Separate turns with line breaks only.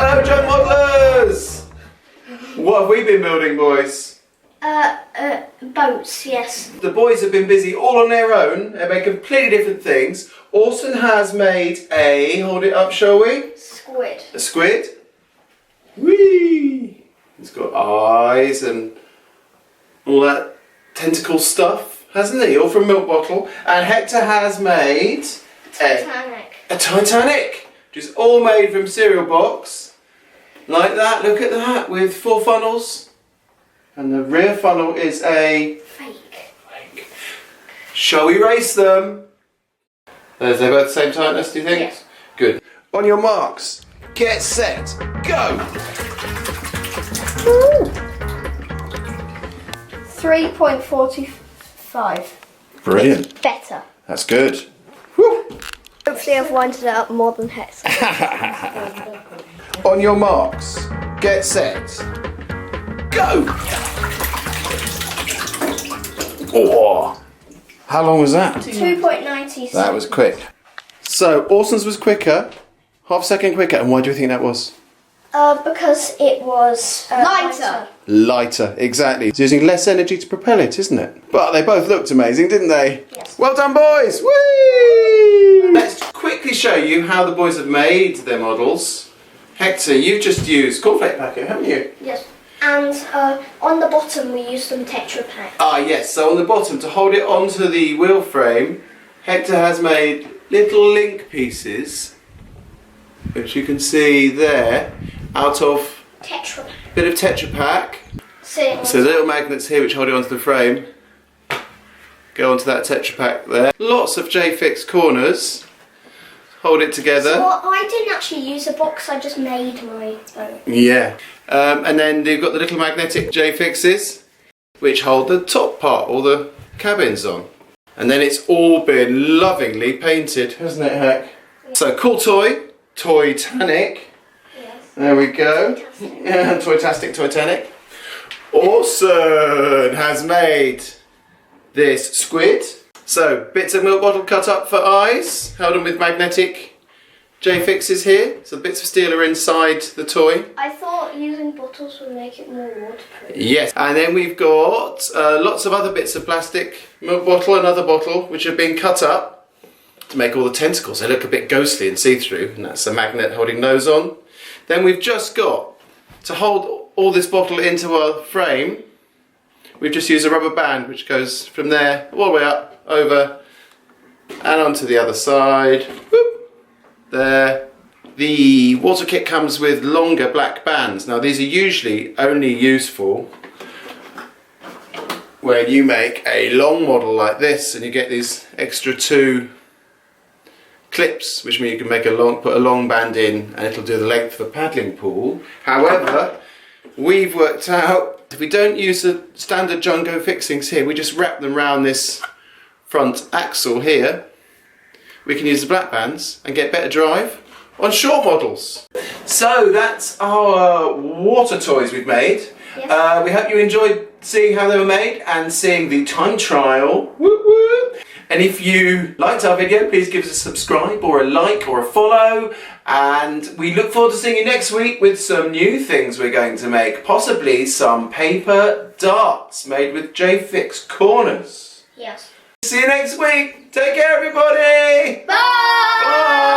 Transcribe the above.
Hello, junk modelers! What have we been building, boys?
Boats, yes.
The boys have been busy all on their own. They make completely different things. Orson has made a, hold it up, shall we?
Squid.
A squid. Whee! It's got eyes and all that tentacle stuff, hasn't he? All from Milk Bottle. And Hector has made
Titanic.
a Titanic, which is all made from cereal box. Like that, look at that, with 4 funnels. And the rear funnel is a
Fake.
Shall we race them? Are they both the same tightness, do you think?
Yes.
Good. On your marks, get set, go!
3.45.
Brilliant.
Better.
That's good. Woo.
Hopefully I've winded it up more than Hector.
On your marks, get set, go! Oh, how long was that?
2.90.
That was quick. So, Orson's was quicker, half second quicker, and why do you think that was?
Because it was lighter.
Lighter, exactly. It's using less energy to propel it, isn't it? But they both looked amazing, didn't they?
Yes.
Well done, boys! Whee! Let's quickly show you how the boys have made their models. Hector, you've just used cornflake packet, haven't you?
Yes. And on the bottom we used some tetrapak.
Ah, yes. So on the bottom, to hold it onto the wheel frame, Hector has made little link pieces, which you can see there, out of
Tetrapak.
a bit of tetrapak.
So
So the little magnets here which hold it onto the frame go onto that tetrapak there. Lots of J-fix corners. Hold it together.
well, I didn't actually use a box, I just made my boat.
Yeah. And then you've got the little magnetic J-fixes which hold the top part, all the cabins on. And then it's all been lovingly painted, hasn't it, Heck?
Yeah.
So cool toy, Toy-tanic.
Yes.
There we go.
Fantastic.
Yeah, Toy-tastic, Toy-tanic. Orson has made this squid. So bits of milk bottle cut up for eyes, held on with magnetic J-fixes here. So bits of steel are inside the toy.
I thought using bottles would make it more waterproof.
Yes, and then we've got lots of other bits of plastic, milk bottle, another bottle, which have been cut up to make all the tentacles. They look a bit ghostly and see-through, and that's a magnet holding those on. Then we've just got, to hold all this bottle into our frame, we've just used a rubber band which goes from there all the way up, over, and onto the other side. Whoop, there. The water kit comes with longer black bands. Now these are usually only useful where you make a long model like this and you get these extra 2 clips, which mean you can make put a long band in and it'll do the length of a paddling pool. However, we've worked out if we don't use the standard JUNKO fixings here, we just wrap them around this front axle here, we can use the black bands and get better drive on short models. So that's our water toys we've made.
Yes.
We hope you enjoyed seeing how they were made and seeing the time trial. Woo woo! And if you liked our video, please give us a subscribe or a like or a follow. And we look forward to seeing you next week with some new things we're going to make. Possibly some paper darts made with J-fix corners.
Yes.
See you next week. Take care, everybody.
Bye!
Bye.